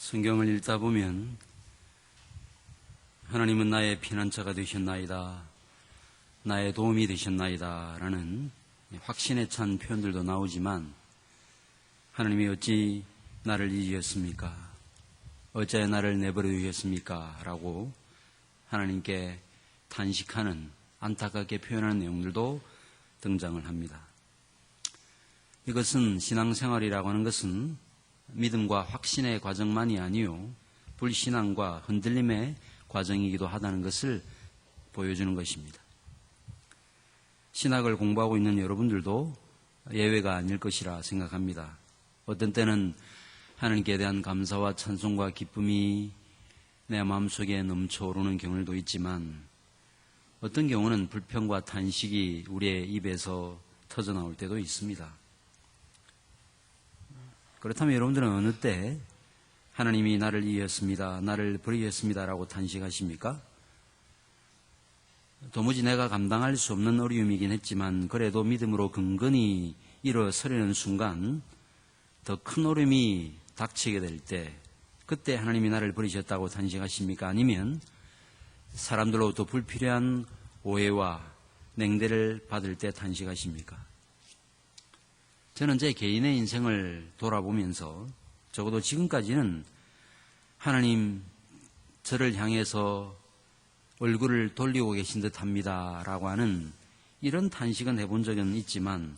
성경을 읽다 보면 하나님은 나의 피난처가 되셨나이다, 나의 도움이 되셨나이다 라는 확신에 찬 표현들도 나오지만, 하나님이 어찌 나를 잊으셨습니까? 어찌 나를 내버려 두셨습니까? 라고 하나님께 탄식하는, 안타깝게 표현하는 내용들도 등장을 합니다. 이것은 신앙생활이라고 하는 것은 믿음과 확신의 과정만이 아니요 불신앙과 흔들림의 과정이기도 하다는 것을 보여주는 것입니다. 신학을 공부하고 있는 여러분들도 예외가 아닐 것이라 생각합니다. 어떤 때는 하나님께 대한 감사와 찬송과 기쁨이 내 마음속에 넘쳐오르는 경우도 있지만, 어떤 경우는 불평과 탄식이 우리의 입에서 터져나올 때도 있습니다. 그렇다면 여러분들은 어느 때 하나님이 나를 잊었습니다, 나를 버리셨습니다 라고 탄식하십니까? 도무지 내가 감당할 수 없는 어려움이긴 했지만 그래도 믿음으로 근근히 일어서려는 순간 더 큰 어려움이 닥치게 될 때, 그때 하나님이 나를 버리셨다고 탄식하십니까? 아니면 사람들로부터 불필요한 오해와 냉대를 받을 때 탄식하십니까? 저는 제 개인의 인생을 돌아보면서 적어도 지금까지는 하나님, 저를 향해서 얼굴을 돌리고 계신 듯합니다 라고 하는 이런 탄식은 해본 적은 있지만,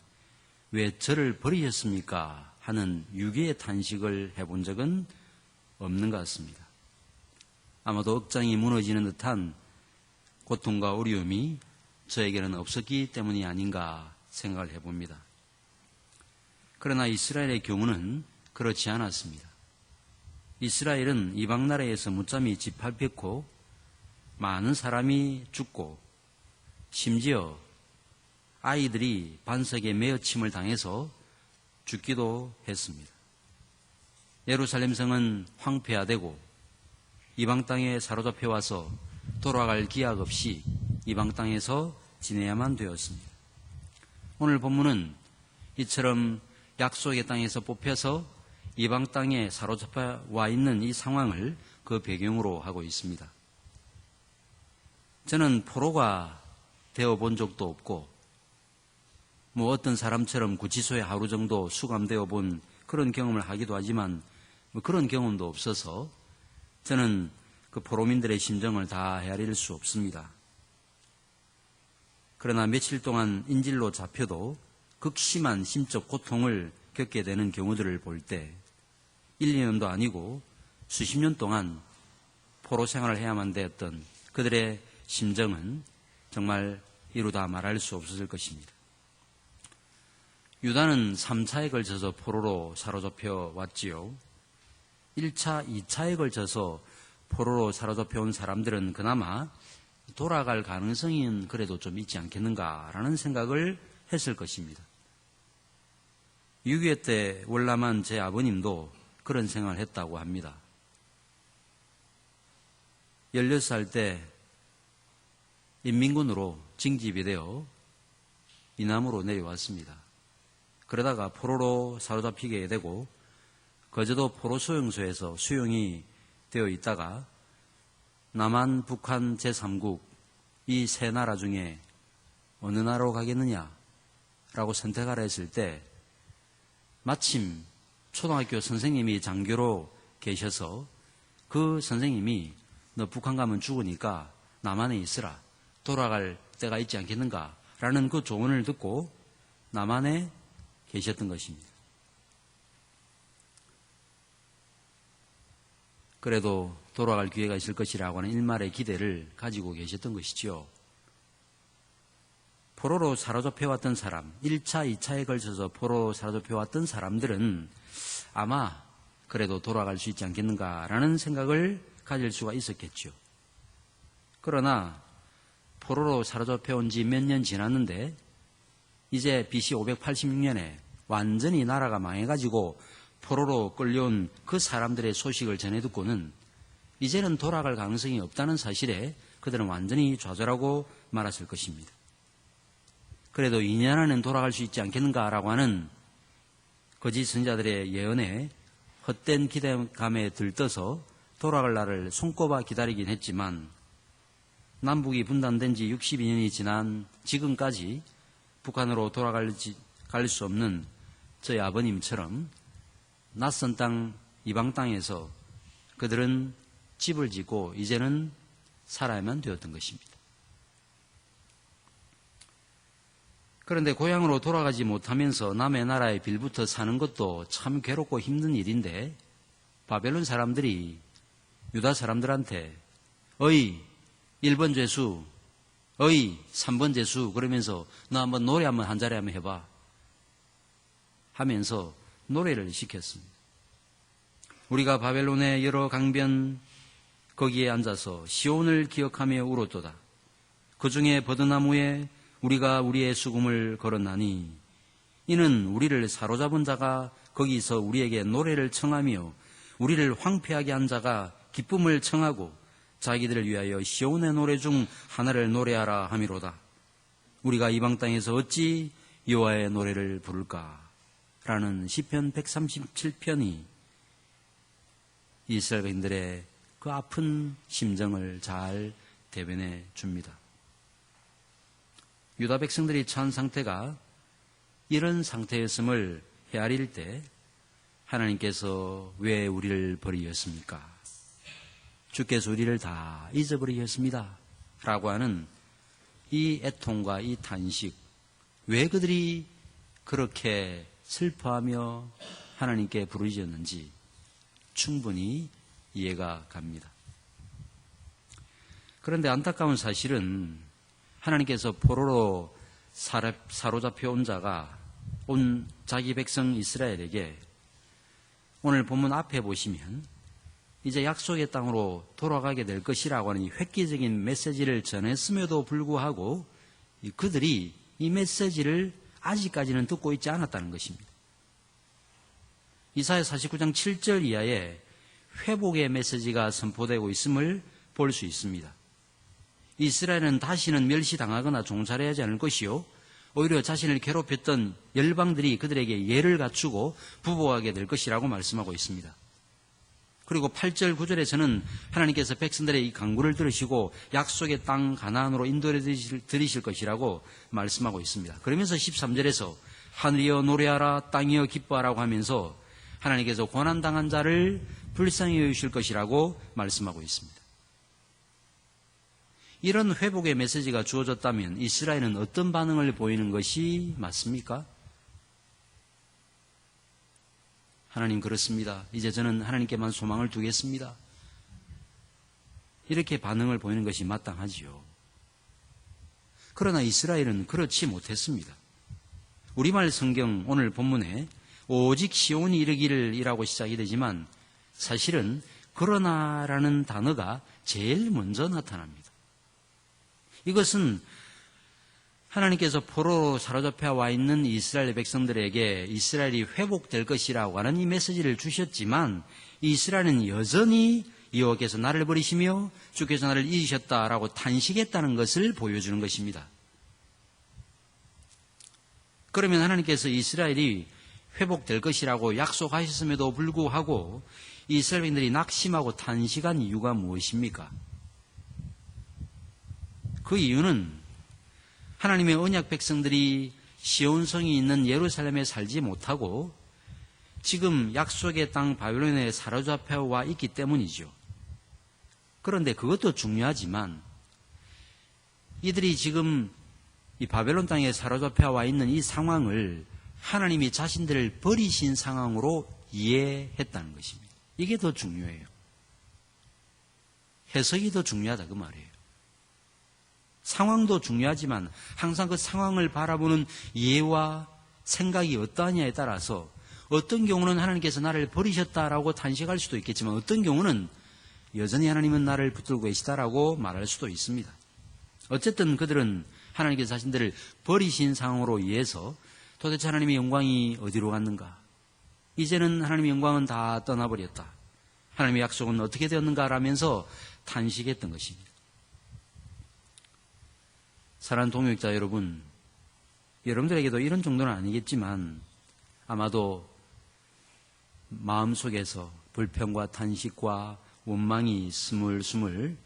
왜 저를 버리셨습니까? 하는 유괴의 탄식을 해본 적은 없는 것 같습니다. 아마도 억장이 무너지는 듯한 고통과 어려움이 저에게는 없었기 때문이 아닌가 생각을 해봅니다. 그러나 이스라엘의 경우는 그렇지 않았습니다. 이스라엘은 이방 나라에서 무참히 짓밟혔고 많은 사람이 죽고, 심지어 아이들이 반석에 매어침을 당해서 죽기도 했습니다. 예루살렘 성은 황폐화되고 이방 땅에 사로잡혀 와서 돌아갈 기약 없이 이방 땅에서 지내야만 되었습니다. 오늘 본문은 이처럼 약속의 땅에서 뽑혀서 이방 땅에 사로잡혀 와 있는 이 상황을 그 배경으로 하고 있습니다. 저는 포로가 되어본 적도 없고, 어떤 사람처럼 구치소에 하루 정도 수감되어 본 그런 경험을 하기도 하지만 그런 경험도 없어서 저는 그 포로민들의 심정을 다 헤아릴 수 없습니다. 그러나 며칠 동안 인질로 잡혀도 극심한 심적 고통을 겪게 되는 경우들을 볼 때 1, 2년도 아니고 수십 년 동안 포로 생활을 해야만 되었던 그들의 심정은 정말 이루다 말할 수 없었을 것입니다. 유다는 3차에 걸쳐서 포로로 사로잡혀 왔지요. 1차, 2차에 걸쳐서 포로로 사로잡혀 온 사람들은 그나마 돌아갈 가능성은 그래도 좀 있지 않겠는가라는 생각을 했을 것입니다. 6.25 때 월남한 제 아버님도 그런 생각을 했다고 합니다. 16살 때 인민군으로 징집이 되어 이남으로 내려왔습니다. 그러다가 포로로 사로잡히게 되고 거제도 포로 수용소에서 수용이 되어 있다가 남한, 북한 제3국 이 세 나라 중에 어느 나라로 가겠느냐라고 선택하라 했을 때, 마침 초등학교 선생님이 장교로 계셔서 그 선생님이 너 북한 가면 죽으니까 남한에 있으라, 돌아갈 때가 있지 않겠는가 라는 그 조언을 듣고 남한에 계셨던 것입니다. 그래도 돌아갈 기회가 있을 것이라고 하는 일말의 기대를 가지고 계셨던 것이지요. 포로로 사로잡혀왔던 사람, 1차, 2차에 걸쳐서 포로로 사로잡혀왔던 사람들은 아마 그래도 돌아갈 수 있지 않겠는가라는 생각을 가질 수가 있었겠죠. 그러나 포로로 사로잡혀온 지 몇 년 지났는데 이제 BC 586년에 완전히 나라가 망해가지고 포로로 끌려온 그 사람들의 소식을 전해 듣고는 이제는 돌아갈 가능성이 없다는 사실에 그들은 완전히 좌절하고 말았을 것입니다. 그래도 2년 안에는 돌아갈 수 있지 않겠는가라고 하는 거짓 선지자들의 예언에 헛된 기대감에 들떠서 돌아갈 날을 손꼽아 기다리긴 했지만 남북이 분단된 지 62년이 지난 지금까지 북한으로 돌아갈 수 없는 저희 아버님처럼 낯선 땅, 이방 땅에서 그들은 집을 짓고 이제는 살아야만 되었던 것입니다. 그런데 고향으로 돌아가지 못하면서 남의 나라에 빌부터 사는 것도 참 괴롭고 힘든 일인데 바벨론 사람들이 유다 사람들한테 어이 1번 죄수, 어이 3번 죄수 그러면서 너 한번 노래 한번 한 자리 한번 해봐 하면서 노래를 시켰습니다. 우리가 바벨론의 여러 강변 거기에 앉아서 시온을 기억하며 울었도다. 그 중에 버드나무에 우리가 우리의 수금을 걸었나니 이는 우리를 사로잡은 자가 거기서 우리에게 노래를 청하며 우리를 황폐하게 한 자가 기쁨을 청하고 자기들을 위하여 시온의 노래 중 하나를 노래하라 함이로다. 우리가 이방 땅에서 어찌 여호와의 노래를 부를까? 라는 시편 137편이 이스라엘 백성들의 그 아픈 심정을 잘 대변해 줍니다. 유다 백성들이 처한 상태가 이런 상태였음을 헤아릴 때 하나님께서 왜 우리를 버리셨습니까? 주께서 우리를 다 잊어버리셨습니다. 라고 하는 이 애통과 이 탄식, 왜 그들이 그렇게 슬퍼하며 하나님께 부르짖었는지 충분히 이해가 갑니다. 그런데 안타까운 사실은 하나님께서 포로로 사로잡혀 온 자가 온 자기 백성 이스라엘에게 오늘 본문 앞에 보시면 이제 약속의 땅으로 돌아가게 될 것이라고 하는 이 획기적인 메시지를 전했음에도 불구하고 그들이 이 메시지를 아직까지는 듣고 있지 않았다는 것입니다. 이사야 49장 7절 이하에 회복의 메시지가 선포되고 있음을 볼 수 있습니다. 이스라엘은 다시는 멸시당하거나 종살해하지 않을 것이요 오히려 자신을 괴롭혔던 열방들이 그들에게 예를 갖추고 부복하게 될 것이라고 말씀하고 있습니다. 그리고 8절 9절에서는 하나님께서 백성들의 이 간구를 들으시고 약속의 땅 가나안으로 인도해 드리실 것이라고 말씀하고 있습니다. 그러면서 13절에서 하늘이여 노래하라 땅이여 기뻐하라고 하면서 하나님께서 고난당한 자를 불쌍히 여기실 것이라고 말씀하고 있습니다. 이런 회복의 메시지가 주어졌다면 이스라엘은 어떤 반응을 보이는 것이 맞습니까? 하나님 그렇습니다. 이제 저는 하나님께만 소망을 두겠습니다. 이렇게 반응을 보이는 것이 마땅하지요. 그러나 이스라엘은 그렇지 못했습니다. 우리말 성경 오늘 본문에 오직 시온이 이르기를 이라고 시작이 되지만 사실은 그러나라는 단어가 제일 먼저 나타납니다. 이것은 하나님께서 포로로 사로잡혀 와 있는 이스라엘 백성들에게 이스라엘이 회복될 것이라고 하는 이 메시지를 주셨지만 이스라엘은 여전히 여호와께서 나를 버리시며 주께서 나를 잊으셨다라고 탄식했다는 것을 보여주는 것입니다. 그러면 하나님께서 이스라엘이 회복될 것이라고 약속하셨음에도 불구하고 이스라엘 백성들이 낙심하고 탄식한 이유가 무엇입니까? 그 이유는 하나님의 언약 백성들이 시온성이 있는 예루살렘에 살지 못하고 지금 약속의 땅 바벨론에 사로잡혀 와 있기 때문이죠. 그런데 그것도 중요하지만 이들이 지금 이 바벨론 땅에 사로잡혀 와 있는 이 상황을 하나님이 자신들을 버리신 상황으로 이해했다는 것입니다. 이게 더 중요해요. 해석이 더 중요하다 그 말이에요. 상황도 중요하지만 항상 그 상황을 바라보는 이해와 생각이 어떠하냐에 따라서 어떤 경우는 하나님께서 나를 버리셨다라고 탄식할 수도 있겠지만 어떤 경우는 여전히 하나님은 나를 붙들고 계시다라고 말할 수도 있습니다. 어쨌든 그들은 하나님께서 자신들을 버리신 상황으로 이해해서 도대체 하나님의 영광이 어디로 갔는가? 이제는 하나님의 영광은 다 떠나버렸다. 하나님의 약속은 어떻게 되었는가? 라면서 탄식했던 것입니다. 사랑하는 동역자 여러분, 여러분들에게도 이런 정도는 아니겠지만 아마도 마음속에서 불평과 탄식과 원망이 스물스물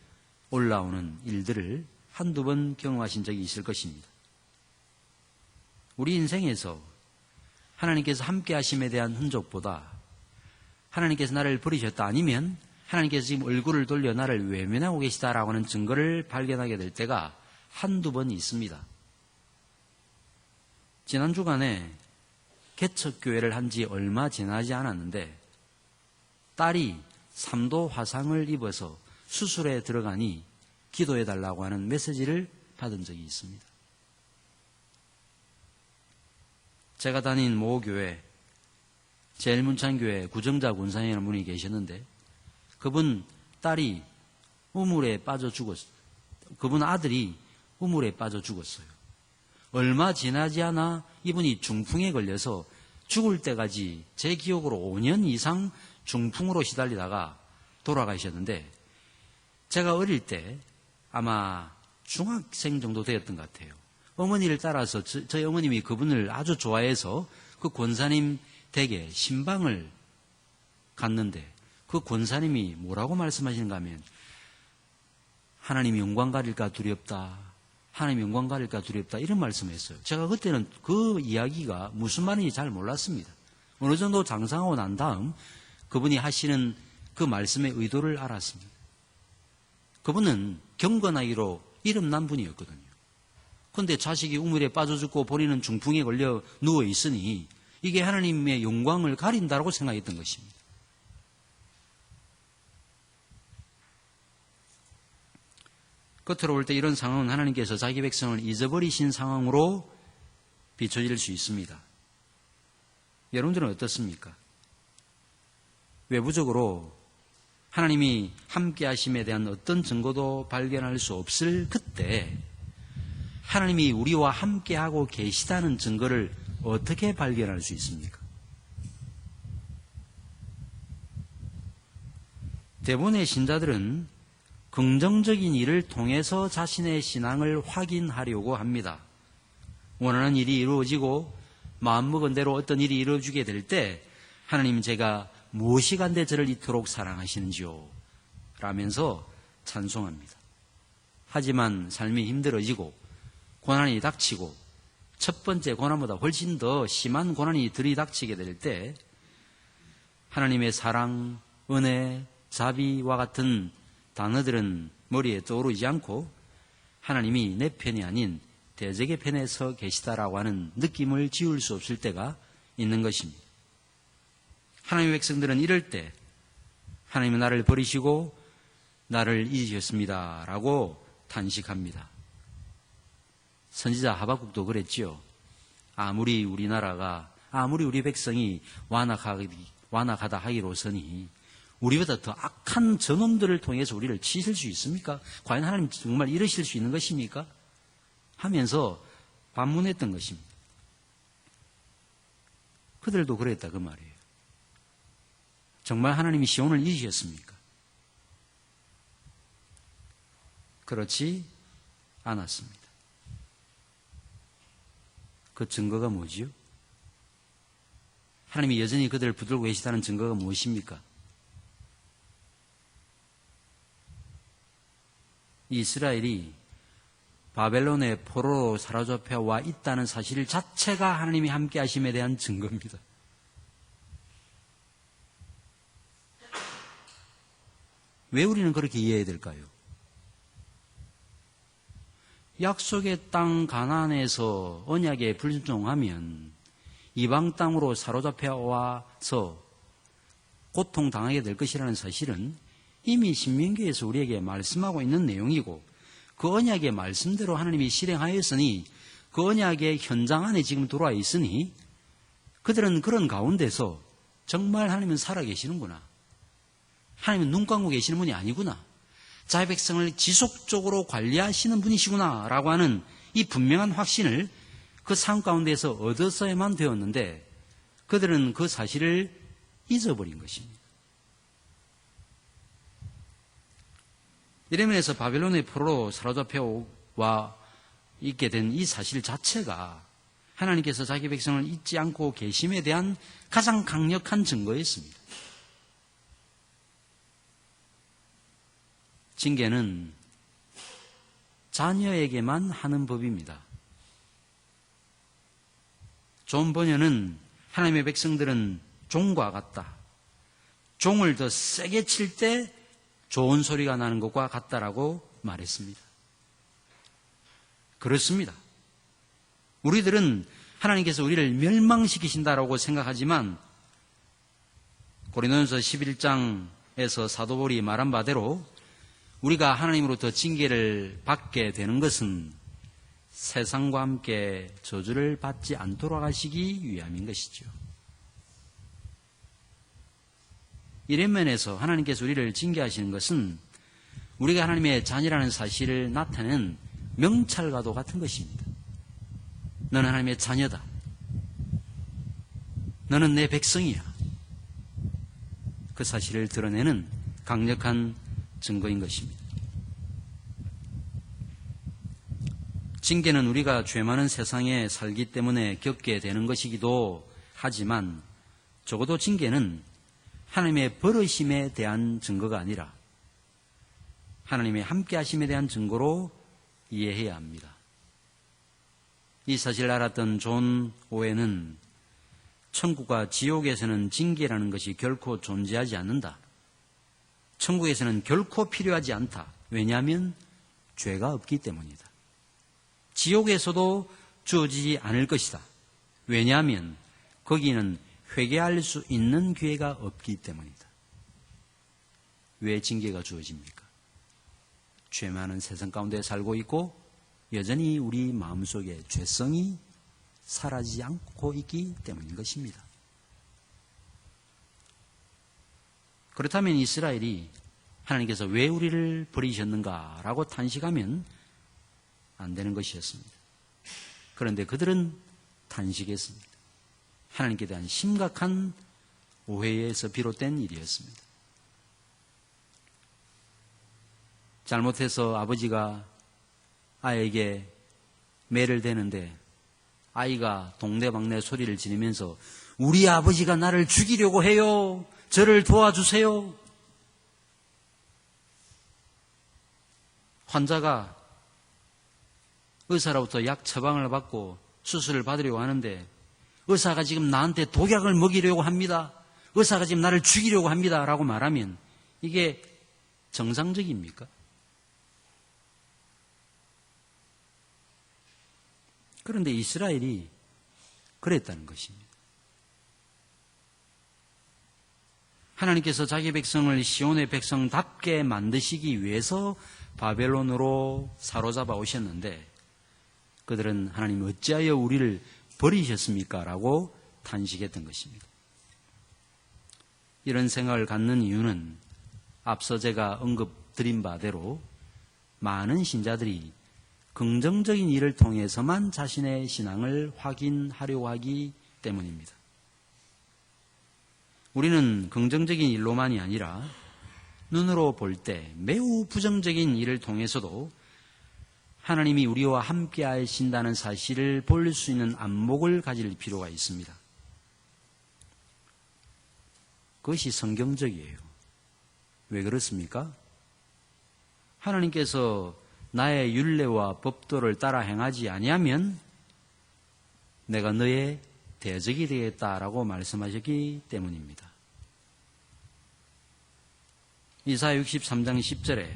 올라오는 일들을 한두 번 경험하신 적이 있을 것입니다. 우리 인생에서 하나님께서 함께 하심에 대한 흔적보다 하나님께서 나를 버리셨다, 아니면 하나님께서 지금 얼굴을 돌려 나를 외면하고 계시다라고 하는 증거를 발견하게 될 때가 한두 번 있습니다. 지난 주간에 개척교회를 한 지 얼마 지나지 않았는데 딸이 3도 화상을 입어서 수술에 들어가니 기도해달라고 하는 메시지를 받은 적이 있습니다. 제가 다닌 모 교회, 제일문창교회 구정자 권사님이라는 분이 계셨는데 그분 딸이 우물에 빠져 죽었어요. 그분 아들이 우물에 빠져 죽었어요. 얼마 지나지 않아 이분이 중풍에 걸려서 죽을 때까지 제 기억으로 5년 이상 중풍으로 시달리다가 돌아가셨는데 제가 어릴 때 아마 중학생 정도 되었던 것 같아요. 어머니를 따라서 저희 어머님이 그분을 아주 좋아해서 그 권사님 댁에 신방을 갔는데 그 권사님이 뭐라고 말씀하시는가 하면 하나님 영광 가릴까 두렵다. 하나님 영광 가릴까 두렵다. 이런 말씀을 했어요. 제가 그때는 그 이야기가 무슨 말인지 잘 몰랐습니다. 어느 정도 장성하고 난 다음 그분이 하시는 그 말씀의 의도를 알았습니다. 그분은 경건하기로 이름난 분이었거든요. 그런데 자식이 우물에 빠져 죽고 본인은 중풍에 걸려 누워 있으니 이게 하나님의 영광을 가린다고 생각했던 것입니다. 겉으로 볼 때 이런 상황은 하나님께서 자기 백성을 잊어버리신 상황으로 비춰질 수 있습니다. 여러분들은 어떻습니까? 외부적으로 하나님이 함께 하심에 대한 어떤 증거도 발견할 수 없을 그때 하나님이 우리와 함께하고 계시다는 증거를 어떻게 발견할 수 있습니까? 대부분의 신자들은 긍정적인 일을 통해서 자신의 신앙을 확인하려고 합니다. 원하는 일이 이루어지고 마음먹은 대로 어떤 일이 이루어지게 될 때 하나님, 제가 무엇이 간데 저를 이토록 사랑하시는지요? 라면서 찬송합니다. 하지만 삶이 힘들어지고 고난이 닥치고 첫 번째 고난보다 훨씬 더 심한 고난이 들이닥치게 될 때 하나님의 사랑, 은혜, 자비와 같은 단어들은 머리에 떠오르지 않고 하나님이 내 편이 아닌 대적의 편에 서 계시다라고 하는 느낌을 지울 수 없을 때가 있는 것입니다. 하나님의 백성들은 이럴 때 하나님은 나를 버리시고 나를 잊으셨습니다 라고 탄식합니다. 선지자 하박국도 그랬지요. 아무리 우리 백성이 완악하다 하기로서니 우리보다 더 악한 저놈들을 통해서 우리를 치실 수 있습니까? 과연 하나님 정말 이러실 수 있는 것입니까? 하면서 반문했던 것입니다. 그들도 그랬다 그 말이에요. 정말 하나님이 시온을 잊으셨습니까? 그렇지 않았습니다. 그 증거가 뭐지요? 하나님이 여전히 그들을 붙들고 계시다는 증거가 무엇입니까? 이스라엘이 바벨론의 포로로 사로잡혀 와 있다는 사실 자체가 하나님이 함께 하심에 대한 증거입니다. 왜 우리는 그렇게 이해해야 될까요? 약속의 땅 가나안에서 언약에 불순종하면 이방 땅으로 사로잡혀 와서 고통당하게 될 것이라는 사실은 이미 신명기에서 우리에게 말씀하고 있는 내용이고 그 언약의 말씀대로 하나님이 실행하였으니 그 언약의 현장 안에 지금 들어와 있으니 그들은 그런 가운데서 정말 하나님은 살아계시는구나. 하나님은 눈 감고 계시는 분이 아니구나. 자의 백성을 지속적으로 관리하시는 분이시구나 라고 하는 이 분명한 확신을 그 삶 가운데서 얻었어야만 되었는데 그들은 그 사실을 잊어버린 것입니다. 이러면서 바벨론의 포로로 사로잡혀 와 있게 된 이 사실 자체가 하나님께서 자기 백성을 잊지 않고 계심에 대한 가장 강력한 증거였습니다. 징계는 자녀에게만 하는 법입니다. 존 버녀는 하나님의 백성들은 종과 같다. 종을 더 세게 칠 때 좋은 소리가 나는 것과 같다라고 말했습니다. 그렇습니다. 우리들은 하나님께서 우리를 멸망시키신다라고 생각하지만 고린도전서 11장에서 사도 바울이 말한 바대로 우리가 하나님으로부터 징계를 받게 되는 것은 세상과 함께 저주를 받지 않도록 하시기 위함인 것이죠. 이런 면에서 하나님께서 우리를 징계하시는 것은 우리가 하나님의 자녀라는 사실을 나타내는 명찰과도 같은 것입니다. 너는 하나님의 자녀다. 너는 내 백성이야. 그 사실을 드러내는 강력한 증거인 것입니다. 징계는 우리가 죄 많은 세상에 살기 때문에 겪게 되는 것이기도 하지만 적어도 징계는 하나님의 버리심에 대한 증거가 아니라 하나님의 함께하심에 대한 증거로 이해해야 합니다. 이 사실을 알았던 존 오웬은 천국과 지옥에서는 징계라는 것이 결코 존재하지 않는다. 천국에서는 결코 필요하지 않다. 왜냐하면 죄가 없기 때문이다. 지옥에서도 주어지지 않을 것이다. 왜냐하면 거기는 회개할 수 있는 기회가 없기 때문이다. 왜 징계가 주어집니까? 죄 많은 세상 가운데 살고 있고 여전히 우리 마음속에 죄성이 사라지지 않고 있기 때문인 것입니다. 그렇다면 이스라엘이 하나님께서 왜 우리를 버리셨는가라고 탄식하면 안 되는 것이었습니다. 그런데 그들은 탄식했습니다. 하나님께 대한 심각한 오해에서 비롯된 일이었습니다. 잘못해서 아버지가 아이에게 매를 대는데 아이가 동네방네 소리를 지르면서 우리 아버지가 나를 죽이려고 해요. 저를 도와주세요. 환자가 의사로부터 약 처방을 받고 수술을 받으려고 하는데 의사가 지금 나한테 독약을 먹이려고 합니다. 의사가 지금 나를 죽이려고 합니다. 라고 말하면 이게 정상적입니까? 그런데 이스라엘이 그랬다는 것입니다. 하나님께서 자기 백성을 시온의 백성답게 만드시기 위해서 바벨론으로 사로잡아 오셨는데 그들은 하나님 어찌하여 우리를 버리셨습니까? 라고 탄식했던 것입니다. 이런 생각을 갖는 이유는 앞서 제가 언급드린 바대로 많은 신자들이 긍정적인 일을 통해서만 자신의 신앙을 확인하려고 하기 때문입니다. 우리는 긍정적인 일로만이 아니라 눈으로 볼 때 매우 부정적인 일을 통해서도 하나님이 우리와 함께 하신다는 사실을 볼 수 있는 안목을 가질 필요가 있습니다. 그것이 성경적이에요. 왜 그렇습니까? 하나님께서 나의 율례와 법도를 따라 행하지 아니하면 내가 너의 대적이 되겠다라고 말씀하셨기 때문입니다. 이사야 63장 10절에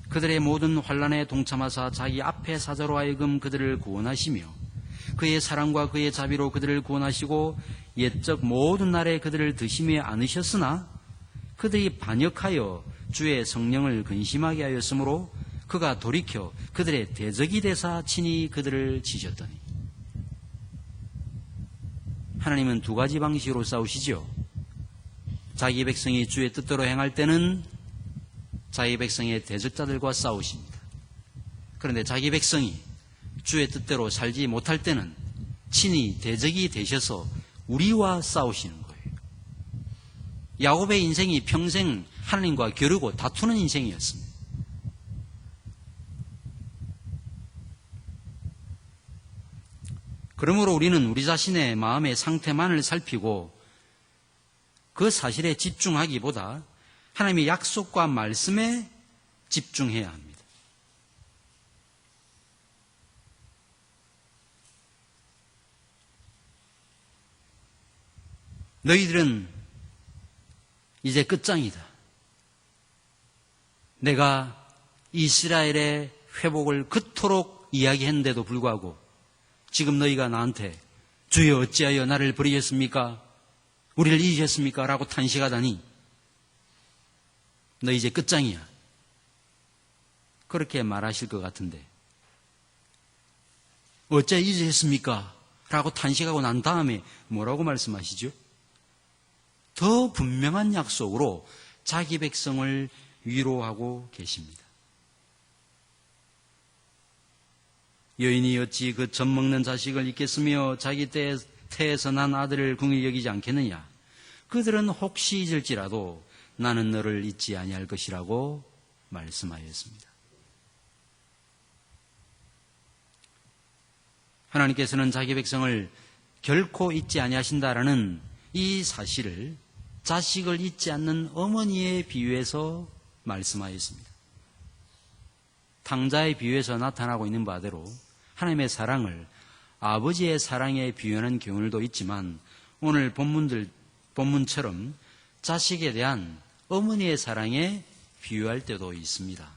그들의 모든 환난에 동참하사 자기 앞에 사자로 하여금 그들을 구원하시며 그의 사랑과 그의 자비로 그들을 구원하시고 옛적 모든 날에 그들을 드시며 안으셨으나 그들이 반역하여 주의 성령을 근심하게 하였으므로 그가 돌이켜 그들의 대적이 되사 친히 그들을 치셨더니. 하나님은 두 가지 방식으로 싸우시죠. 자기 백성이 주의 뜻대로 행할 때는 자기 백성의 대적자들과 싸우십니다. 그런데 자기 백성이 주의 뜻대로 살지 못할 때는 친히 대적이 되셔서 우리와 싸우시는 거예요. 야곱의 인생이 평생 하나님과 겨루고 다투는 인생이었습니다. 그러므로 우리는 우리 자신의 마음의 상태만을 살피고 그 사실에 집중하기보다 하나님의 약속과 말씀에 집중해야 합니다. 너희들은 이제 끝장이다. 내가 이스라엘의 회복을 그토록 이야기했는데도 불구하고 지금 너희가 나한테 주여 어찌하여 나를 버리셨습니까? 우리를 잊으셨습니까? 라고 탄식하다니 너 이제 끝장이야. 그렇게 말하실 것 같은데 어째 잊으셨습니까? 라고 탄식하고 난 다음에 뭐라고 말씀하시죠? 더 분명한 약속으로 자기 백성을 위로하고 계십니다. 여인이 어찌 그 젖 먹는 자식을 잊겠으며 자기 태에서 난 아들을 긍휼히 여기지 않겠느냐. 그들은 혹시 잊을지라도 나는 너를 잊지 아니할 것이라고 말씀하였습니다. 하나님께서는 자기 백성을 결코 잊지 아니하신다라는 이 사실을 자식을 잊지 않는 어머니의 비유에서 말씀하였습니다. 탕자의 비유에서 나타나고 있는 바대로 하나님의 사랑을 아버지의 사랑에 비유하는 경우도 있지만 오늘 본문처럼 자식에 대한 어머니의 사랑에 비유할 때도 있습니다.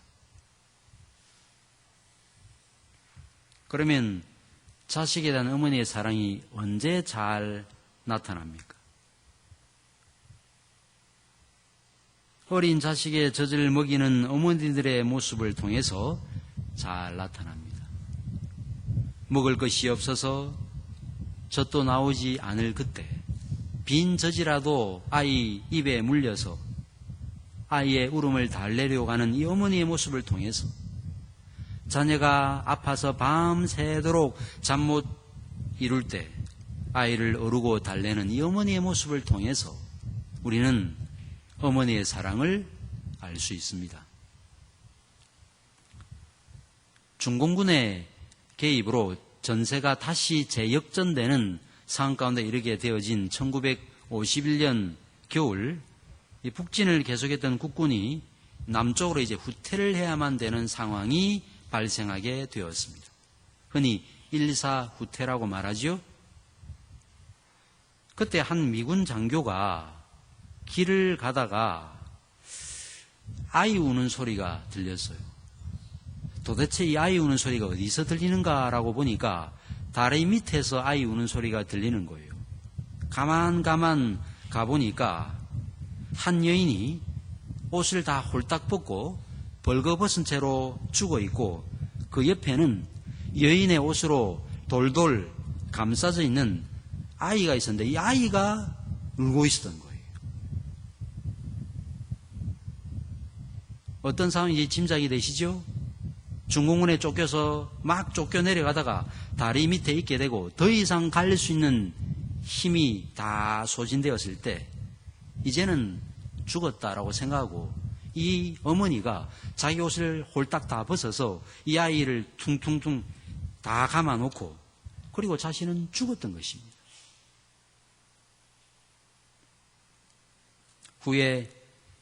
그러면 자식에 대한 어머니의 사랑이 언제 잘 나타납니까? 어린 자식의 젖을 먹이는 어머니들의 모습을 통해서 잘 나타납니다. 먹을 것이 없어서 젖도 나오지 않을 그때 빈 젖이라도 아이 입에 물려서 아이의 울음을 달래려고 하는 이 어머니의 모습을 통해서 자녀가 아파서 밤새도록 잠 못 이룰 때 아이를 어루고 달래는 이 어머니의 모습을 통해서 우리는 어머니의 사랑을 알 수 있습니다. 중공군의 개입으로 전세가 다시 재역전되는 상황 가운데 이르게 되어진 1951년 겨울 이 북진을 계속했던 국군이 남쪽으로 이제 후퇴를 해야만 되는 상황이 발생하게 되었습니다. 흔히 1사 후퇴라고 말하죠. 그때 한 미군 장교가 길을 가다가 아이 우는 소리가 들렸어요. 도대체 이 아이 우는 소리가 어디서 들리는가라고 보니까 다리 밑에서 아이 우는 소리가 들리는 거예요. 가만 가보니까 한 여인이 옷을 다 홀딱 벗고 벌거벗은 채로 죽어 있고 그 옆에는 여인의 옷으로 돌돌 감싸져 있는 아이가 있었는데 이 아이가 울고 있었던 거예요. 어떤 상황인지 짐작이 되시죠? 중공군에 쫓겨서 막 쫓겨 내려가다가 다리 밑에 있게 되고 더 이상 갈 수 있는 힘이 다 소진되었을 때 이제는 죽었다라고 생각하고 이 어머니가 자기 옷을 홀딱 다 벗어서 이 아이를 퉁퉁퉁 다 감아놓고 그리고 자신은 죽었던 것입니다. 후에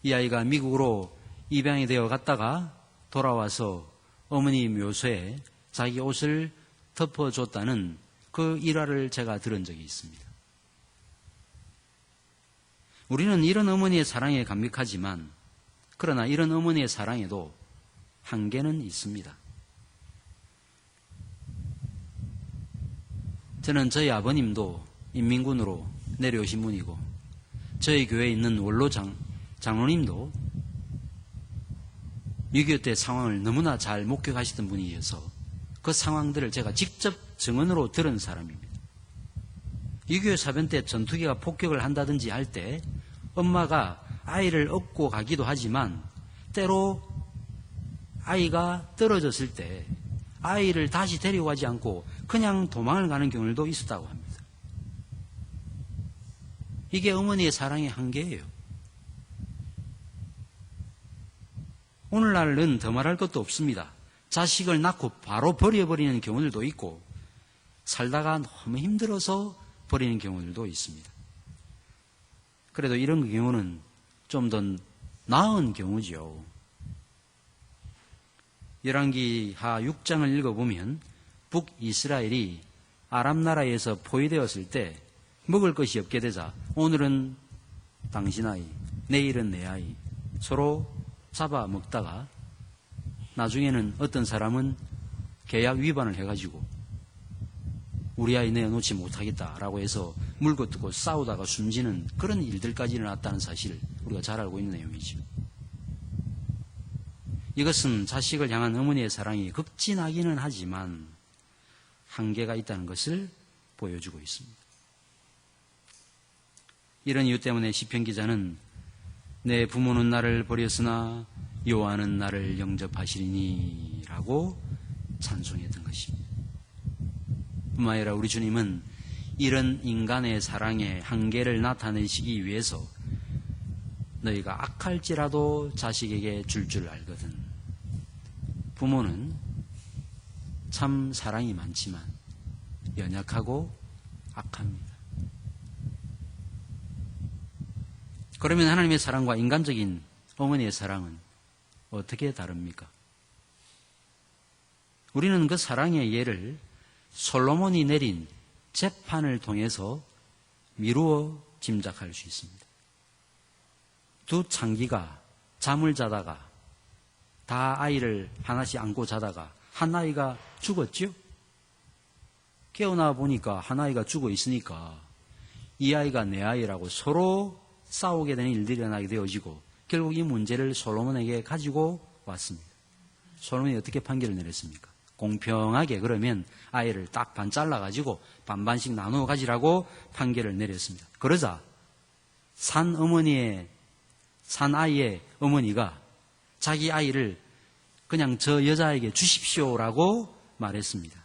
이 아이가 미국으로 입양이 되어 갔다가 돌아와서 어머니 묘소에 자기 옷을 덮어줬다는 그 일화를 제가 들은 적이 있습니다. 우리는 이런 어머니의 사랑에 감격하지만 그러나 이런 어머니의 사랑에도 한계는 있습니다. 저는 저희 아버님도 인민군으로 내려오신 분이고 저희 교회에 있는 원로 장로님도 6.25 때 상황을 너무나 잘 목격하시던 분이어서 그 상황들을 제가 직접 증언으로 들은 사람입니다. 6.25 사변 때 전투기가 폭격을 한다든지 할 때 엄마가 아이를 업고 가기도 하지만 때로 아이가 떨어졌을 때 아이를 다시 데리고 가지 않고 그냥 도망을 가는 경우도 있었다고 합니다. 이게 어머니의 사랑의 한계예요. 오늘날은 더 말할 것도 없습니다. 자식을 낳고 바로 버려버리는 경우들도 있고 살다가 너무 힘들어서 버리는 경우들도 있습니다. 그래도 이런 경우는 좀 더 나은 경우죠. 열왕기하 6장을 읽어보면 북이스라엘이 아람 나라에서 포위되었을 때 먹을 것이 없게 되자 오늘은 당신 아이, 내일은 내 아이 서로 잡아먹다가 나중에는 어떤 사람은 계약 위반을 해가지고 우리 아이 내어놓지 못하겠다라고 해서 물고 뜯고 싸우다가 숨지는 그런 일들까지 일어났다는 사실을 우리가 잘 알고 있는 내용이죠. 이것은 자식을 향한 어머니의 사랑이 극진하기는 하지만 한계가 있다는 것을 보여주고 있습니다. 이런 이유 때문에 시편 기자는 내 부모는 나를 버렸으나 여호와는 나를 영접하시리니 라고 찬송했던 것입니다. 뿐만 아니라 우리 주님은 이런 인간의 사랑의 한계를 나타내시기 위해서 너희가 악할지라도 자식에게 줄 알거든. 부모는 참 사랑이 많지만 연약하고 악합니다. 그러면 하나님의 사랑과 인간적인 어머니의 사랑은 어떻게 다릅니까? 우리는 그 사랑의 예를 솔로몬이 내린 재판을 통해서 미루어 짐작할 수 있습니다. 두 창기가 잠을 자다가 다 아이를 하나씩 안고 자다가 한 아이가 죽었죠? 깨어나 보니까 한 아이가 죽어 있으니까 이 아이가 내 아이라고 서로 싸우게 되는 일들이 일어나게 되어지고 결국 이 문제를 솔로몬에게 가지고 왔습니다. 솔로몬이 어떻게 판결을 내렸습니까? 공평하게 그러면 아이를 딱 반 잘라가지고 반반씩 나누어 가지라고 판결을 내렸습니다. 그러자 산 아이의 어머니가 자기 아이를 그냥 저 여자에게 주십시오라고 말했습니다.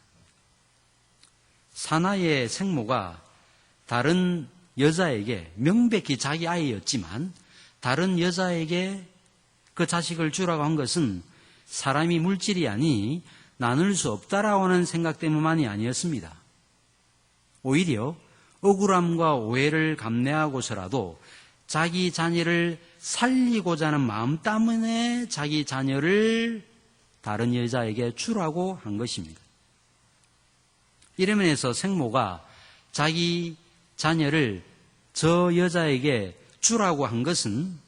사나이의 생모가 다른 여자에게 명백히 자기 아이였지만 다른 여자에게 그 자식을 주라고 한 것은 사람이 물질이 아니 나눌 수 없다라고 하는 생각 때문만이 아니었습니다. 오히려 억울함과 오해를 감내하고서라도 자기 자녀를 살리고자 하는 마음 때문에 자기 자녀를 다른 여자에게 주라고 한 것입니다. 이러면서 생모가 자기 자녀를 저 여자에게 주라고 한 것은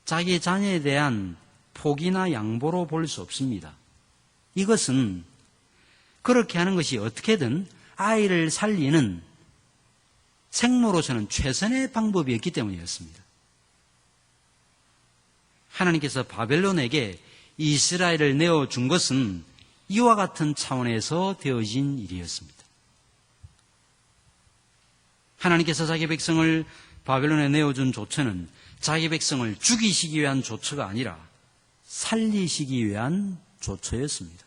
자기 자녀에 대한 포기나 양보로 볼 수 없습니다. 이것은 그렇게 하는 것이 어떻게든 아이를 살리는 생모로서는 최선의 방법이었기 때문이었습니다. 하나님께서 바벨론에게 이스라엘을 내어준 것은 이와 같은 차원에서 되어진 일이었습니다. 하나님께서 자기 백성을 바벨론에 내어준 조처는 자기 백성을 죽이시기 위한 조처가 아니라 살리시기 위한 조처였습니다.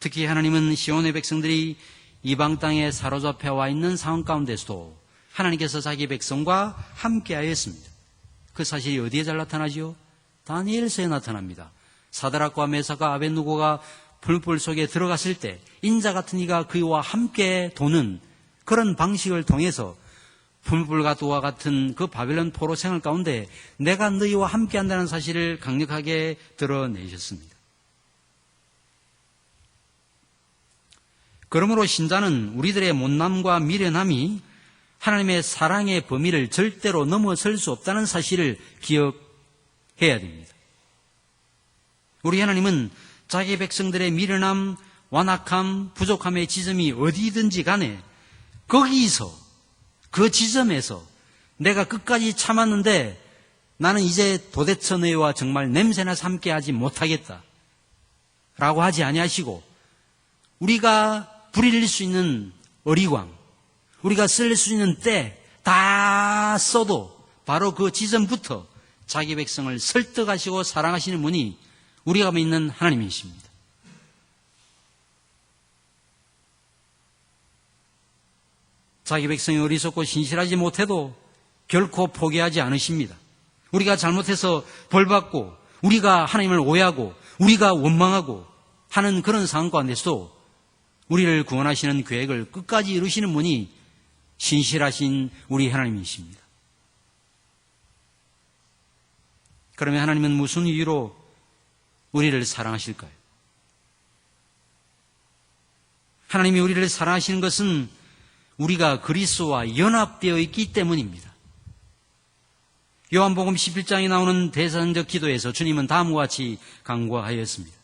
특히 하나님은 시온의 백성들이 이방 땅에 사로잡혀 와 있는 상황 가운데서도 하나님께서 자기 백성과 함께하였습니다. 그 사실이 어디에 잘 나타나지요? 다니엘서에 나타납니다. 사드락과 메삭과 아벳느고가 불불 속에 들어갔을 때 인자 같은 이가 그와 함께 도는 그런 방식을 통해서 불불과 도와 같은 그 바벨론 포로 생활 가운데 내가 너희와 함께 한다는 사실을 강력하게 드러내셨습니다. 그러므로 신자는 우리들의 못남과 미련함이 하나님의 사랑의 범위를 절대로 넘어설 수 없다는 사실을 기억해야 됩니다. 우리 하나님은 자기 백성들의 미련함, 완악함, 부족함의 지점이 어디든지 간에 거기서 그 지점에서 내가 끝까지 참았는데 나는 이제 도대체 너희와 정말 냄새나 삼게하지 못하겠다 라고 하지 아니하시고 우리가 부릴 수 있는 어리광, 우리가 쓸 수 있는 때 다 써도 바로 그 지점부터 자기 백성을 설득하시고 사랑하시는 분이 우리가 믿는 하나님이십니다. 자기 백성이 어리석고 신실하지 못해도 결코 포기하지 않으십니다. 우리가 잘못해서 벌받고 우리가 하나님을 오해하고 우리가 원망하고 하는 그런 상황 가운데서도 우리를 구원하시는 계획을 끝까지 이루시는 분이 신실하신 우리 하나님이십니다. 그러면 하나님은 무슨 이유로 우리를 사랑하실까요? 하나님이 우리를 사랑하시는 것은 우리가 그리스도와 연합되어 있기 때문입니다. 요한복음 11장에 나오는 대선적 기도에서 주님은 다음과 같이 간구하였습니다.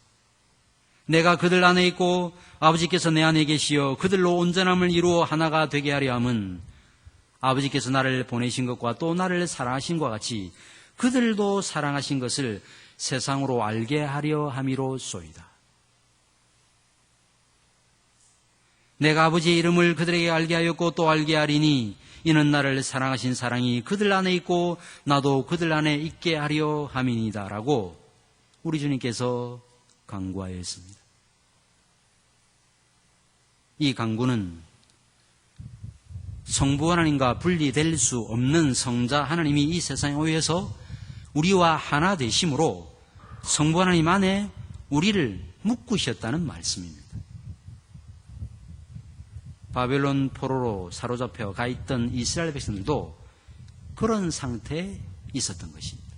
내가 그들 안에 있고 아버지께서 내 안에 계시어 그들로 온전함을 이루어 하나가 되게 하려 함은 아버지께서 나를 보내신 것과 또 나를 사랑하신 것과 같이 그들도 사랑하신 것을 세상으로 알게 하려 함이로소이다. 내가 아버지의 이름을 그들에게 알게 하였고 또 알게 하리니 이는 나를 사랑하신 사랑이 그들 안에 있고 나도 그들 안에 있게 하려 함이니이다 라고 우리 주님께서 간구하였습니다. 이 간구는 성부 하나님과 분리될 수 없는 성자 하나님이 이 세상에 오셔서 우리와 하나 되심으로 성부 하나님 안에 우리를 묶으셨다는 말씀입니다. 바벨론 포로로 사로잡혀 가 있던 이스라엘 백성들도 그런 상태에 있었던 것입니다.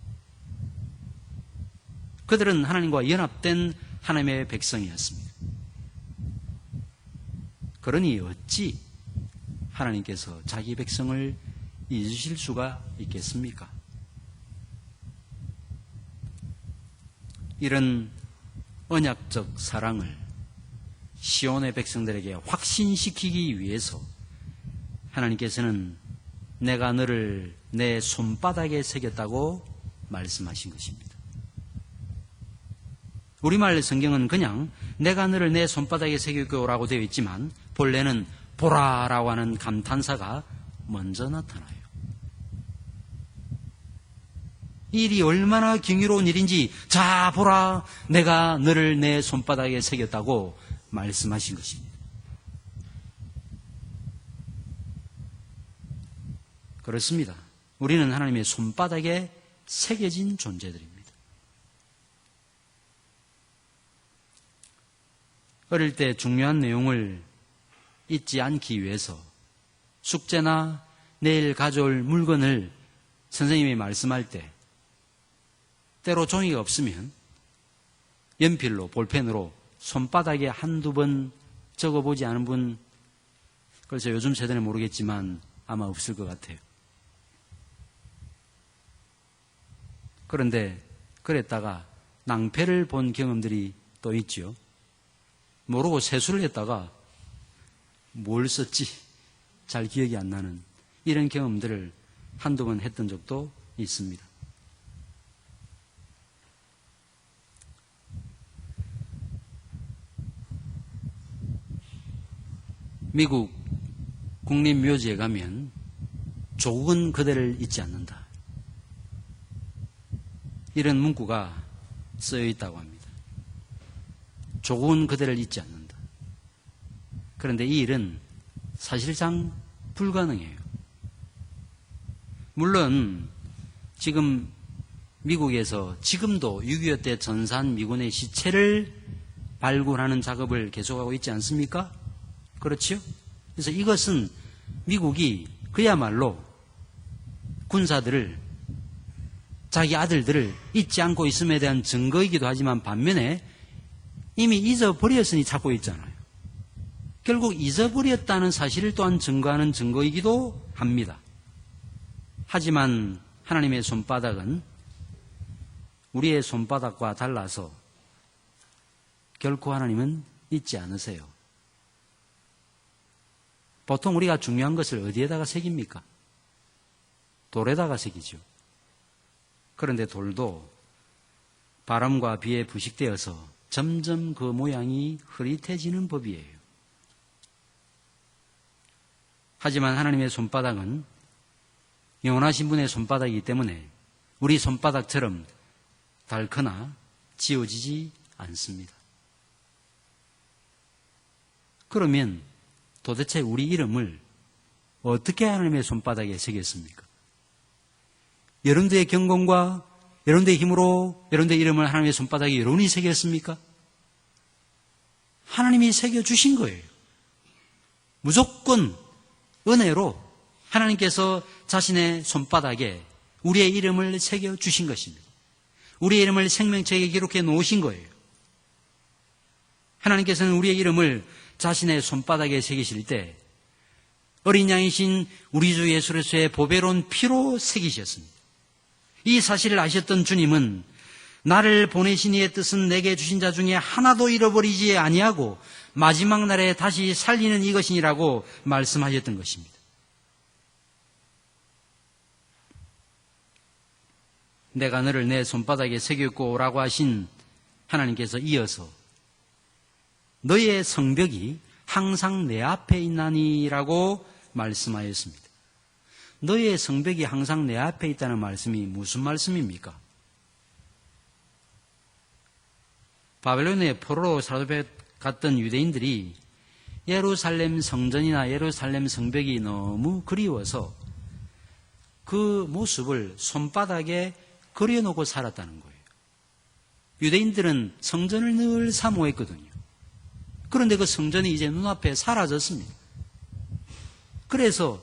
그들은 하나님과 연합된 하나님의 백성이었습니다. 그러니 어찌 하나님께서 자기 백성을 잊으실 수가 있겠습니까? 이런 언약적 사랑을 시온의 백성들에게 확신시키기 위해서 하나님께서는 내가 너를 내 손바닥에 새겼다고 말씀하신 것입니다. 우리말 성경은 그냥 내가 너를 내 손바닥에 새겼고라고 되어 있지만 본래는 보라라고 하는 감탄사가 먼저 나타나요. 이 일이 얼마나 경이로운 일인지 자 보라 내가 너를 내 손바닥에 새겼다고 말씀하신 것입니다. 그렇습니다. 우리는 하나님의 손바닥에 새겨진 존재들입니다. 어릴 때 중요한 내용을 잊지 않기 위해서 숙제나 내일 가져올 물건을 선생님이 말씀할 때 때로 종이가 없으면 연필로 볼펜으로 손바닥에 한두 번 적어보지 않은 분, 그래서 요즘 세대는 모르겠지만 아마 없을 것 같아요. 그런데 그랬다가 낭패를 본 경험들이 또 있죠. 모르고 세수를 했다가 뭘 썼지 잘 기억이 안 나는 이런 경험들을 한두 번 했던 적도 있습니다. 미국 국립묘지에 가면 조국은 그대를 잊지 않는다. 이런 문구가 쓰여 있다고 합니다. 조국은 그대를 잊지 않는다. 그런데 이 일은 사실상 불가능해요. 물론 지금 미국에서 지금도 6.25 때 전사한 미군의 시체를 발굴하는 작업을 계속하고 있지 않습니까? 그렇죠? 그래서 이것은 미국이 그야말로 군사들을 자기 아들들을 잊지 않고 있음에 대한 증거이기도 하지만 반면에 이미 잊어버렸으니 찾고 있잖아요. 결국 잊어버렸다는 사실을 또한 증거하는 증거이기도 합니다. 하지만 하나님의 손바닥은 우리의 손바닥과 달라서 결코 하나님은 잊지 않으세요. 보통 우리가 중요한 것을 어디에다가 새깁니까? 돌에다가 새기죠. 그런데 돌도 바람과 비에 부식되어서 점점 그 모양이 흐릿해지는 법이에요. 하지만 하나님의 손바닥은 영원하신 분의 손바닥이기 때문에 우리 손바닥처럼 닳거나 지워지지 않습니다. 그러면 도대체 우리 이름을 어떻게 하나님의 손바닥에 새겼습니까? 여러분들의 경건과 여러분들의 힘으로 여러분들의 이름을 하나님의 손바닥에 여러분이 새겼습니까? 하나님이 새겨주신 거예요. 무조건 은혜로 하나님께서 자신의 손바닥에 우리의 이름을 새겨주신 것입니다. 우리의 이름을 생명책에 기록해 놓으신 거예요. 하나님께서는 우리의 이름을 자신의 손바닥에 새기실 때 어린 양이신 우리 주 예수 그리스도의 보배로운 피로 새기셨습니다. 이 사실을 아셨던 주님은 나를 보내신 이의 뜻은 내게 주신 자 중에 하나도 잃어버리지 아니하고 마지막 날에 다시 살리는 이것이니라고 말씀하셨던 것입니다. 내가 너를 내 손바닥에 새겼고 라고 하신 하나님께서 이어서 너의 성벽이 항상 내 앞에 있나니라고 말씀하였습니다. 너의 성벽이 항상 내 앞에 있다는 말씀이 무슨 말씀입니까? 바벨론의 포로로 사로잡혀 갔던 유대인들이 예루살렘 성전이나 예루살렘 성벽이 너무 그리워서 그 모습을 손바닥에 그려놓고 살았다는 거예요. 유대인들은 성전을 늘 사모했거든요. 그런데 그 성전이 이제 눈앞에 사라졌습니다. 그래서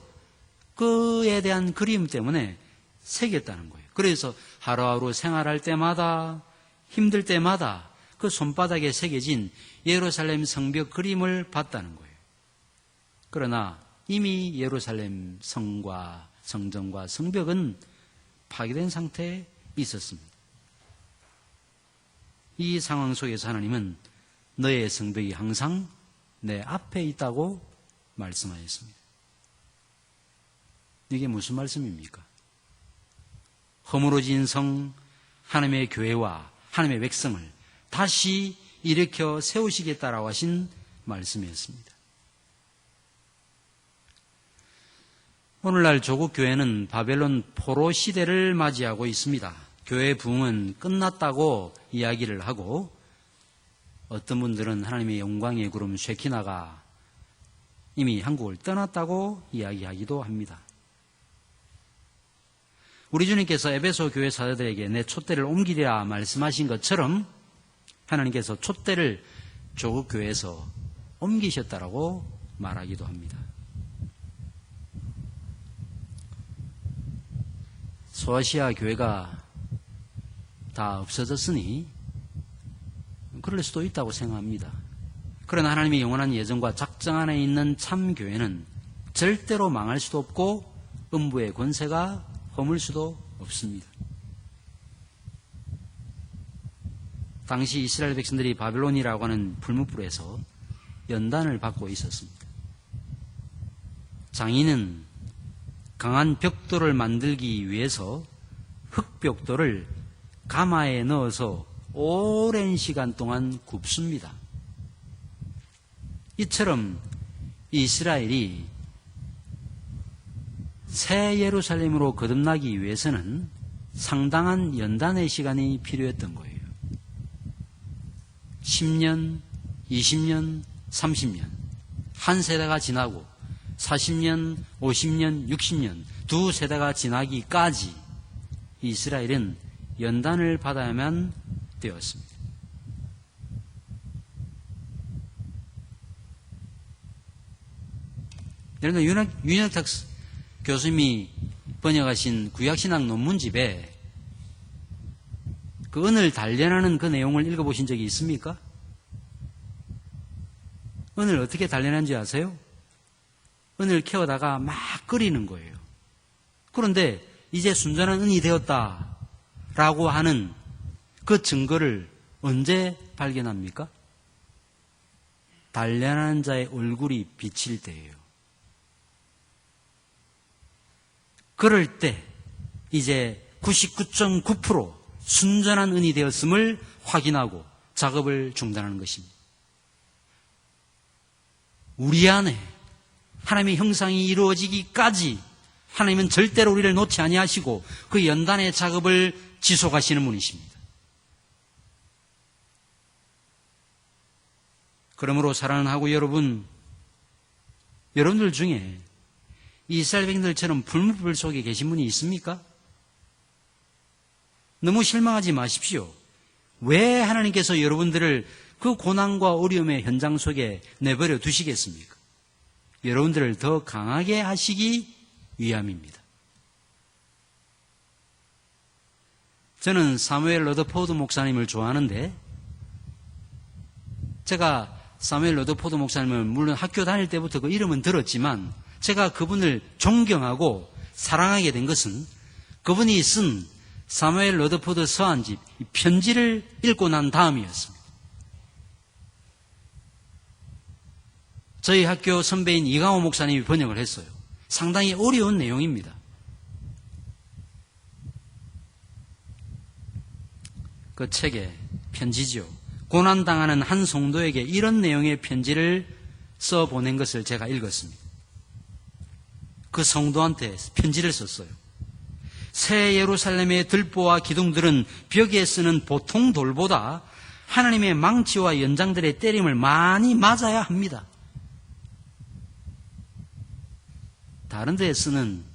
그에 대한 그리움 때문에 새겼다는 거예요. 그래서 하루하루 생활할 때마다 힘들 때마다 그 손바닥에 새겨진 예루살렘 성벽 그림을 봤다는 거예요. 그러나 이미 예루살렘 성과 성전과 성벽은 파괴된 상태에 있었습니다. 이 상황 속에서 하나님은 너의 성벽이 항상 내 앞에 있다고 말씀하셨습니다. 이게 무슨 말씀입니까? 허물어진 성 하나님의 교회와 하나님의 백성을 다시 일으켜 세우시겠다라고 하신 말씀이었습니다. 오늘날 조국 교회는 바벨론 포로 시대를 맞이하고 있습니다. 교회 부흥은 끝났다고 이야기를 하고 어떤 분들은 하나님의 영광의 구름 쉐키나가 이미 한국을 떠났다고 이야기하기도 합니다. 우리 주님께서 에베소 교회 사도들에게 내 촛대를 옮기리라 말씀하신 것처럼 하나님께서 촛대를 조국 교회에서 옮기셨다라고 말하기도 합니다. 소아시아 교회가 다 없어졌으니 그럴 수도 있다고 생각합니다. 그러나 하나님의 영원한 예정과 작정 안에 있는 참 교회는 절대로 망할 수도 없고 음부의 권세가 허물 수도 없습니다. 당시 이스라엘 백성들이 바벨론이라고 하는 불무불에서 연단을 받고 있었습니다. 장인은 강한 벽돌을 만들기 위해서 흙벽돌을 가마에 넣어서 오랜 시간 동안 굽습니다. 이처럼 이스라엘이 새 예루살렘으로 거듭나기 위해서는 상당한 연단의 시간이 필요했던 거예요. 10년, 20년, 30년 한 세대가 지나고 40년, 50년, 60년 두 세대가 지나기까지 이스라엘은 연단을 받아야만 되었습니다. 여러분, 윤혁탁 교수님이 번역하신 구약신학 논문집에 그 은을 단련하는 그 내용을 읽어보신 적이 있습니까? 은을 어떻게 단련하는지 아세요? 은을 캐오다가 막 끓이는 거예요. 그런데 이제 순전한 은이 되었다라고 하는 그 증거를 언제 발견합니까? 단련하는 자의 얼굴이 비칠 때예요. 그럴 때 이제 99.9% 순전한 은이 되었음을 확인하고 작업을 중단하는 것입니다. 우리 안에 하나님의 형상이 이루어지기까지 하나님은 절대로 우리를 놓지 아니하시고 그 연단의 작업을 지속하시는 분이십니다. 그러므로 사랑하는 하고 여러분들 중에 이스라엘 백성들처럼 불무불 속에 계신 분이 있습니까? 너무 실망하지 마십시오. 왜 하나님께서 여러분들을 그 고난과 어려움의 현장 속에 내버려 두시겠습니까? 여러분들을 더 강하게 하시기 위함입니다. 저는 사무엘 러더포드 목사님을 좋아하는데, 제가 사무엘 러더포드 목사님을 물론 학교 다닐 때부터 그 이름은 들었지만, 제가 그분을 존경하고 사랑하게 된 것은 그분이 쓴 사무엘 러더포드 서한집 편지를 읽고 난 다음이었습니다. 저희 학교 선배인 이강호 목사님이 번역을 했어요. 상당히 어려운 내용입니다. 그 책에 편지죠. 고난당하는 한 성도에게 이런 내용의 편지를 써보낸 것을 제가 읽었습니다. 그 성도한테 편지를 썼어요. 새 예루살렘의 들보와 기둥들은 벽에 쓰는 보통 돌보다 하나님의 망치와 연장들의 때림을 많이 맞아야 합니다. 다른 데에 쓰는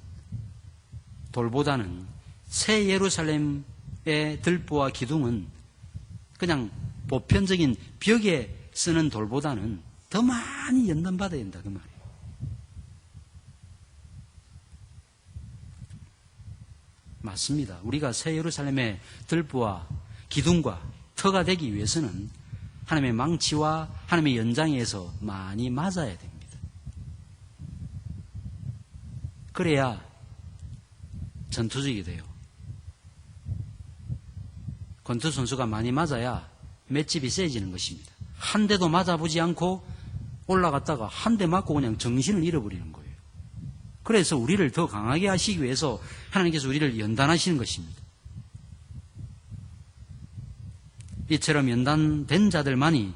돌보다는 새 예루살렘의 들보와 기둥은 그냥 보편적인 벽에 쓰는 돌보다는 더 많이 연단받아야 된다, 그 말이에요. 맞습니다. 우리가 새 예루살렘의 들보와 기둥과 터가 되기 위해서는 하나님의 망치와 하나님의 연장에서 많이 맞아야 됩니다. 그래야 전투적이 돼요. 권투 선수가 많이 맞아야 맷집이 세지는 것입니다. 한 대도 맞아보지 않고 올라갔다가 한 대 맞고 그냥 정신을 잃어버리는 거예요. 그래서 우리를 더 강하게 하시기 위해서 하나님께서 우리를 연단하시는 것입니다. 이처럼 연단된 자들만이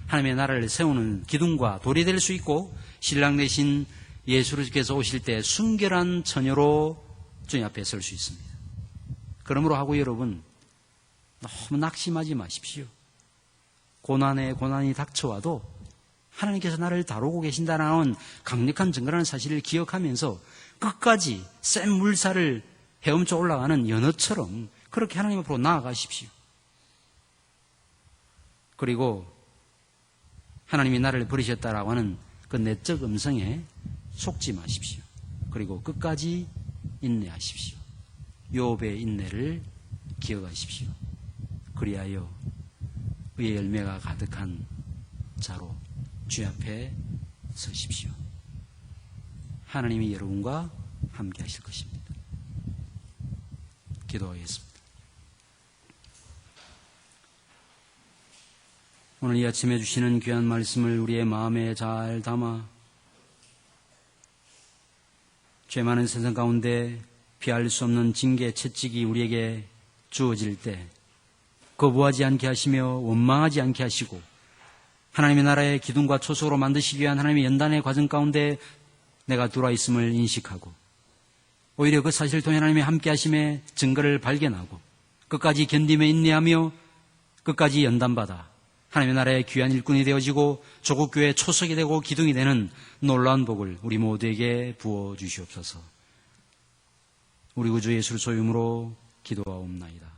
하나님의 나라를 세우는 기둥과 돌이 될 수 있고, 신랑 되신 예수께서 오실 때 순결한 처녀로 주님 앞에 설 수 있습니다. 그러므로 하고 여러분, 너무 낙심하지 마십시오. 고난에 고난이 닥쳐와도 하나님께서 나를 다루고 계신다는 강력한 증거라는 사실을 기억하면서 끝까지 센 물살을 헤엄쳐 올라가는 연어처럼 그렇게 하나님 앞으로 나아가십시오. 그리고 하나님이 나를 버리셨다라고 하는 그 내적 음성에 속지 마십시오. 그리고 끝까지 인내하십시오. 욥의 인내를 기억하십시오. 그리하여 의의 열매가 가득한 자로 주 앞에 서십시오. 하나님이 여러분과 함께 하실 것입니다. 기도하겠습니다. 오늘 이 아침에 주시는 귀한 말씀을 우리의 마음에 잘 담아 죄 많은 세상 가운데 피할 수 없는 징계 채찍이 우리에게 주어질 때 거부하지 않게 하시며 원망하지 않게 하시고 하나님의 나라의 기둥과 초석으로 만드시기 위한 하나님의 연단의 과정 가운데 내가 들어와 있음을 인식하고 오히려 그 사실을 통해 하나님의 함께 하심의 증거를 발견하고 끝까지 견디며 인내하며 끝까지 연단받아 하나님의 나라의 귀한 일꾼이 되어지고 조국교회의 초석이 되고 기둥이 되는 놀라운 복을 우리 모두에게 부어주시옵소서. 우리 구주 예수를 소유으로 기도하옵나이다.